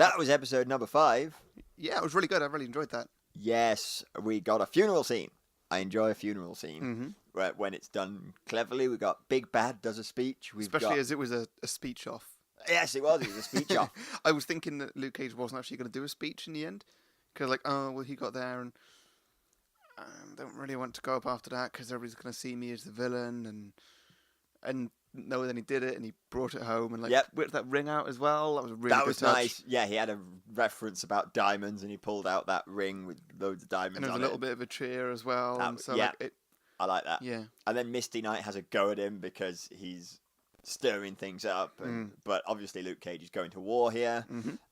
That was episode number 5. Yeah, it was really good. I really enjoyed that. Yes, we got a funeral scene. I enjoy a funeral scene. Mm-hmm. When it's done cleverly. We got Big Bad does a speech. Especially as it was a speech off. Yes, it was. It was a speech off. I was thinking that Luke Cage wasn't actually going to do a speech in the end. Because, he got there and don't really want to go up after that because everybody's going to see me as the villain. And no, then he did it and he brought it home and whipped that ring out as well. That was a really good touch. Nice. Yeah, he had a reference about diamonds and he pulled out that ring with loads of diamonds on it. And there was a little bit of a cheer as well. I like that. Yeah. And then Misty Knight has a go at him because he's stirring things up. But obviously Luke Cage is going to war here,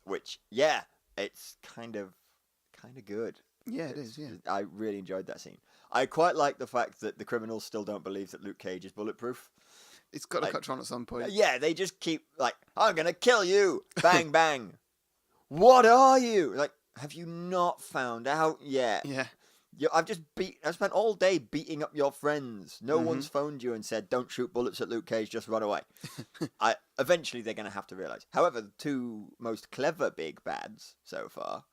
which, it's kind of good. Yeah, it is, yeah. I really enjoyed that scene. I quite like the fact that the criminals still don't believe that Luke Cage is bulletproof. It's got to catch on at some point. Yeah, they just keep, I'm going to kill you. Bang, bang. What are you? Have you not found out yet? Yeah. I've spent all day beating up your friends. No one's phoned you and said, don't shoot bullets at Luke Cage, just run away. Eventually they're going to have to realise. However, the two most clever big bads so far,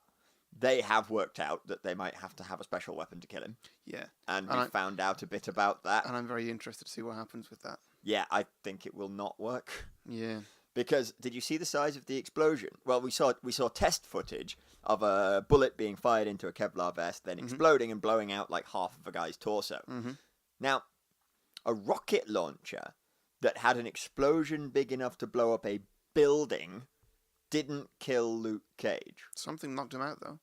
they have worked out that they might have to have a special weapon to kill him. Yeah. And we found out a bit about that. And I'm very interested to see what happens with that. Yeah, I think it will not work. Yeah. Because did you see the size of the explosion? Well, we saw test footage of a bullet being fired into a Kevlar vest, then exploding and blowing out half of a guy's torso. Now, a rocket launcher that had an explosion big enough to blow up a building didn't kill Luke Cage. Something knocked him out, though.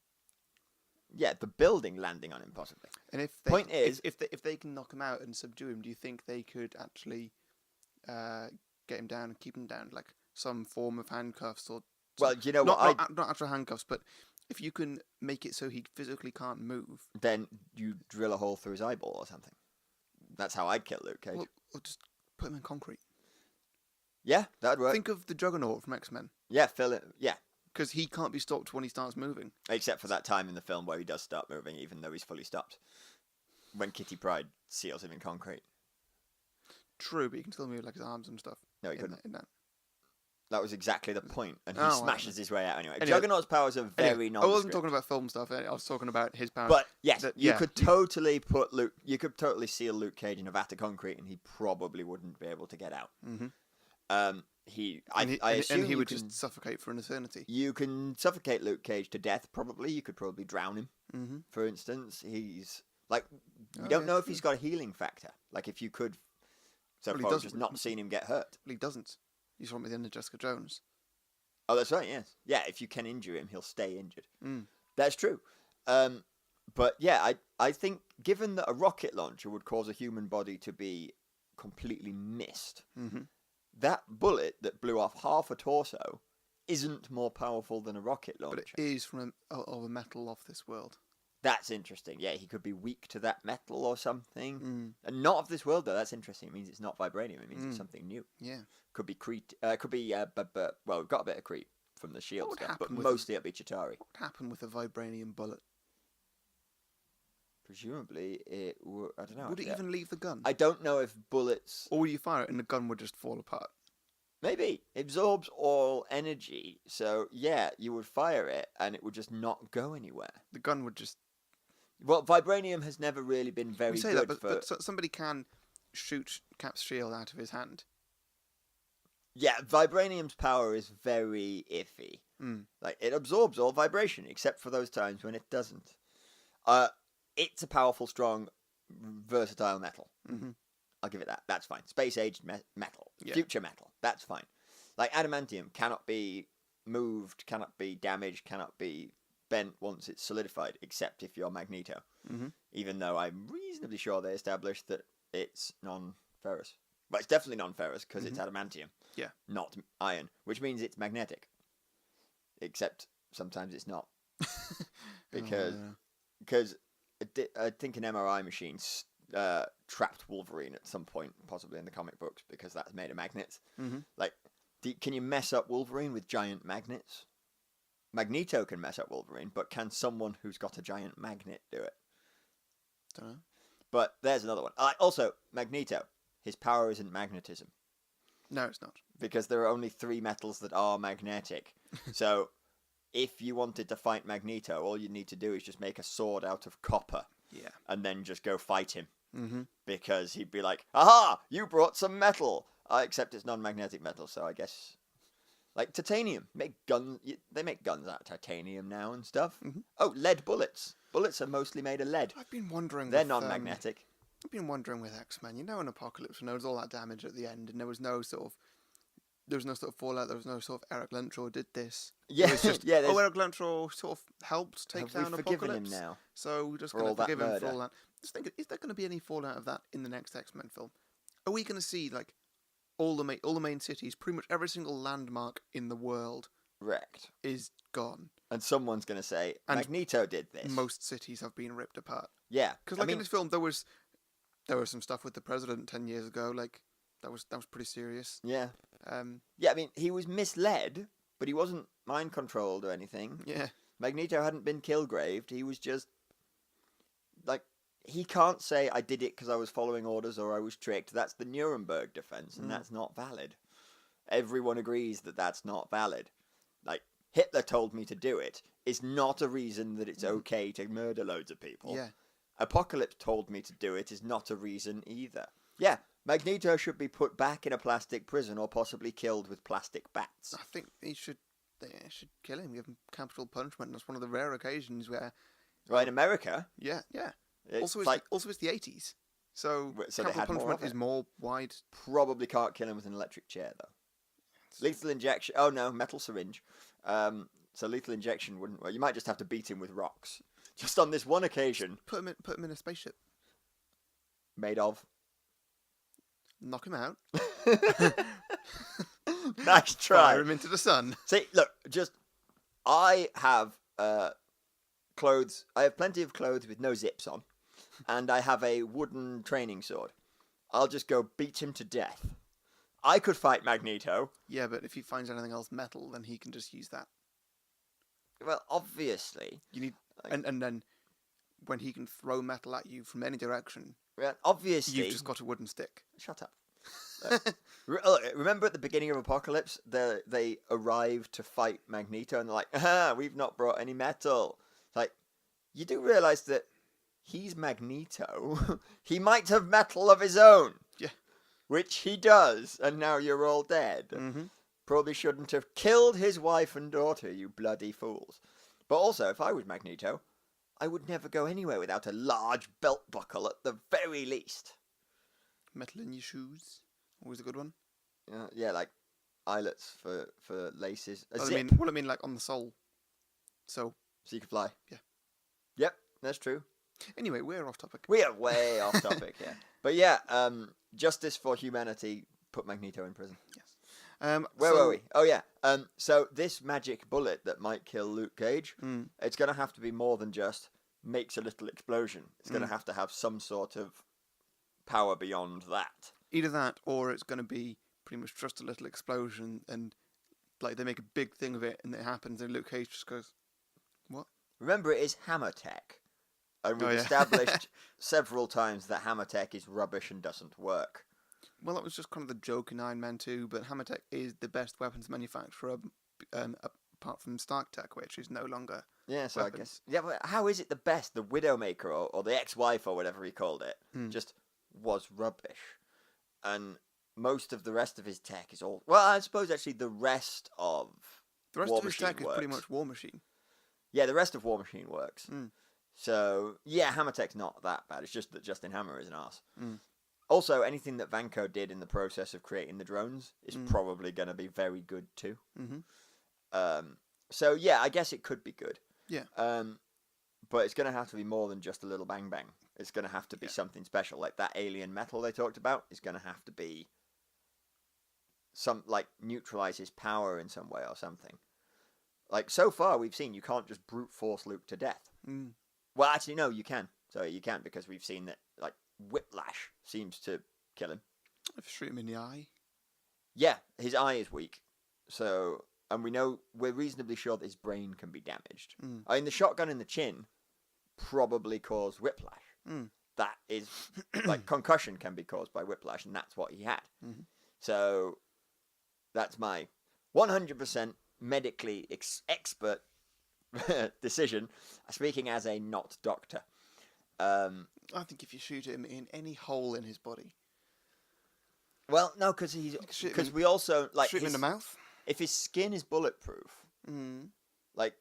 Yeah, the building landing on him, possibly. And if they can knock him out and subdue him, do you think they could actually get him down and keep him down, some form of handcuffs or? Well, you know what? Not actual handcuffs, but if you can make it so he physically can't move, then you drill a hole through his eyeball or something. That's how I'd kill Luke Cage. Well, or just put him in concrete. Yeah, that'd work. Think of the Juggernaut from X-Men. Yeah, fill it. Yeah. Because he can't be stopped when he starts moving. Except for that time in the film where he does start moving, even though he's fully stopped. When Kitty Pryde seals him in concrete. True, but he can still move his arms and stuff. No, he couldn't. In that. That was exactly the point, and he smashes his way out anyway. Anyway, Juggernaut's powers are very nondescript. I wasn't talking about film stuff. I was talking about his powers. But yes, you could totally seal Luke Cage in a vat of concrete, and he probably wouldn't be able to get out. I assume he would just suffocate for an eternity. You can suffocate Luke Cage to death. Probably, you could probably drown him. For instance, he's we don't know if he's got a healing factor. If you could, so far we've just not seen him get hurt. Well, he doesn't. You saw him at the end of Jessica Jones. Oh, that's right. Yes, yeah. If you can injure him, he'll stay injured. That's true. But yeah, I think given that a rocket launcher would cause a human body to be completely missed, that bullet that blew off half a torso isn't more powerful than a rocket launcher. But it is from a metal off this world. That's interesting. Yeah, he could be weak to that metal or something. And not of this world, though. That's interesting. It means it's not vibranium. It means it's something new. Yeah. Could be Crete. Well, we've got a bit of Crete from the Shield stuff, but mostly it'll be Chitauri. What would happen with a vibranium bullet? Presumably, it would. I don't know. Would it even leave the gun? I don't know if bullets. Or would you fire it and the gun would just fall apart? Maybe. It absorbs all energy. So, yeah, you would fire it and it would just not go anywhere. The gun would just. Well, vibranium has never really been very good but somebody can shoot Cap's shield out of his hand. Yeah, vibranium's power is very iffy. It absorbs all vibration, except for those times when it doesn't. It's a powerful, strong, versatile metal. I'll give it that. That's fine. Space-aged metal. Yeah. Future metal. That's fine. Adamantium cannot be moved, cannot be damaged, cannot be bent once it's solidified, except if you're Magneto. Even though I'm reasonably sure they established that it's non-ferrous. But it's definitely non-ferrous because it's adamantium. Yeah. Not iron, which means it's magnetic. Except sometimes it's not. Because I think an MRI machine trapped Wolverine at some point, possibly in the comic books, because that's made of magnets. Can you mess up Wolverine with giant magnets? Magneto can mess up Wolverine, but can someone who's got a giant magnet do it? Don't know. But there's another one. Also, Magneto, his power isn't magnetism. No, it's not. Because there are only 3 metals that are magnetic. So if you wanted to fight Magneto, all you need to do is just make a sword out of copper. Yeah. And then just go fight him. Mm-hmm. Because he'd be like, aha, you brought some metal. Except it's non-magnetic metal, so I guess... Like titanium. They make guns out of titanium now and stuff. Mm-hmm. Oh, lead bullets. Bullets are mostly made of lead. I've been wondering. They're non-magnetic. I've been wondering with X-Men. You know, in Apocalypse, when there was all that damage at the end, and there was no sort of fallout. There was no sort of Eric Lenshaw did this. Yeah, it was just, yeah. Eric Lenshaw sort of helped take down Have we forgiven Apocalypse. him now? So we're just for going all to that forgive him murder? for all that. Just think, is there going to be any fallout of that in the next X-Men film? Are we going to see like all the main cities, pretty much every single landmark in the world Wrecked. is gone? And someone's going to say, And Magneto did this. Most cities have been ripped apart. Yeah. Because in this film, there was some stuff with the president 10 years ago. Like that was pretty serious. Yeah. Yeah, I mean, he was misled, but he wasn't mind controlled or anything. Yeah. Magneto hadn't been killgraved. He was just like, he can't say I did it because I was following orders or I was tricked. That's the Nuremberg defense, and that's not valid. Everyone agrees that that's not valid. Like, Hitler told me to do it is not a reason that it's okay to murder loads of people. Yeah. Apocalypse told me to do it is not a reason either. Yeah, Magneto should be put back in a plastic prison or possibly killed with plastic bats. I think they should kill him, give him capital punishment. That's one of the rare occasions where... Right, in America... Yeah. It's it's the 80s. So they capital had more punishment of is more wide. Probably can't kill him with an electric chair, though. Lethal injection... Oh, no, metal syringe. So lethal injection wouldn't work. You might just have to beat him with rocks. Just on this one occasion. Put him in a spaceship. Made of... Knock him out. Nice try. Fire him into the sun. See, look, I have clothes. I have plenty of clothes with no zips on, and I have a wooden training sword. I'll just go beat him to death. I could fight Magneto. Yeah, but if he finds anything else metal, then he can just use that. Well, obviously. You need, and then when he can throw metal at you from any direction, obviously, you've just got a wooden stick. Shut up. Remember at the beginning of Apocalypse, they arrived to fight Magneto, and they're like, "Ah, we've not brought any metal." Like, you do realise that he's Magneto. He might have metal of his own. Yeah. Which he does, and now you're all dead. Mm-hmm. Probably shouldn't have killed his wife and daughter, you bloody fools. But also, if I was Magneto, I would never go anywhere without a large belt buckle at the very least. Metal in your shoes. Always a good one. Yeah, like eyelets for laces. A zip. I mean, like on the sole. So you can fly. Yeah. Yep, that's true. Anyway, we're off topic. We are way off topic here. But yeah, justice for humanity put Magneto in prison. Yes. Where were we? Oh yeah. So this magic bullet that might kill Luke Cage, it's going to have to be more than just makes a little explosion. It's going to have some sort of power beyond that. Either that, or it's going to be pretty much just a little explosion, and like they make a big thing of it, and it happens, and Luke Cage just goes, "What?" Remember, it is hammer tech, and we've established several times that hammer tech is rubbish and doesn't work. Well, that was just kind of the joke in Iron Man 2, but hammer tech is the best weapons manufacturer, apart from Stark Tech, which is no longer. Yeah, so weapons. I guess. Yeah, but how is it the best? The Widowmaker or the ex-wife or whatever he called it just was rubbish. And most of the rest of his tech is all... Well, I suppose actually the rest of of his tech is pretty much War Machine. Yeah, the rest of War Machine works. So, yeah, Hammer Tech's not that bad. It's just that Justin Hammer is an arse. Also, anything that Vanko did in the process of creating the drones is probably going to be very good too. So, yeah, I guess it could be good. Yeah. But it's going to have to be more than just a little bang bang. It's going to have to be something special. Like that alien metal they talked about is going to have to be neutralize his power in some way or something. Like, so far we've seen you can't just brute force Luke to death. Well, actually, no, you can. So you can, because we've seen that, like, whiplash seems to kill him. If you shoot him in the eye. Yeah, his eye is weak. So, and we're reasonably sure that his brain can be damaged. I mean, the shotgun in the chin probably caused whiplash. That is, like, concussion can be caused by whiplash, and that's what he had. So, that's my 100% medically expert decision. Speaking as a not doctor. I think if you shoot him in any hole in his body, Well, no, because we also like shoot him in the mouth. If his skin is bulletproof, like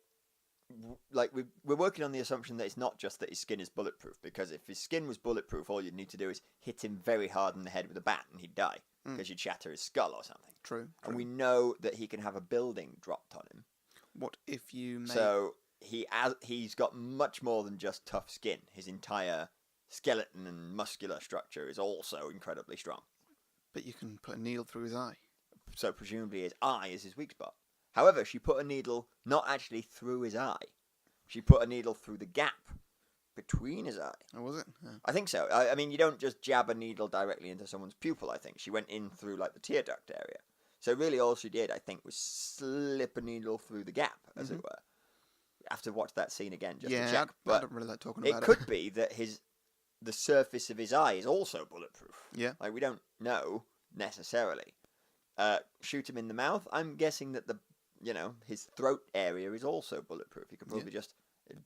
we're working on the assumption that it's not just that his skin is bulletproof. Because if his skin was bulletproof, all you'd need to do is hit him very hard in the head with a bat, and he'd die because you'd shatter his skull or something. True. And we know that he can have a building dropped on him. What if you make... So he's got much more than just tough skin. His entire skeleton and muscular structure is also incredibly strong. But you can put a needle through his eye. So presumably his eye is his weak spot. However, she put a needle not actually through his eye. She put a needle through the gap between his eye. Oh, was it? Yeah. I think so. I mean, you don't just jab a needle directly into someone's pupil, I think. She went in through, like, the tear duct area. So really all she did, I think, was slip a needle through the gap, as it were. I have to watch that scene again just to check. I don't really like talking about it. It could be that the surface of his eye is also bulletproof. Yeah. Like, we don't know, necessarily. Shoot him in the mouth, I'm guessing that his throat area is also bulletproof. He could probably just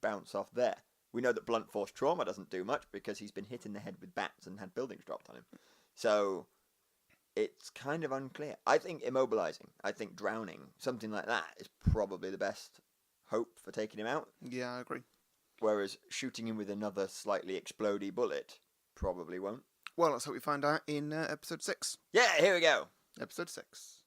bounce off there. We know that blunt force trauma doesn't do much because he's been hit in the head with bats and had buildings dropped on him. So it's kind of unclear. I think immobilizing, I think drowning, something like that is probably the best hope for taking him out. Yeah, I agree. Whereas shooting him with another slightly explodey bullet probably won't. Well, let's hope we find out in episode 6. Yeah, here we go. Episode 6.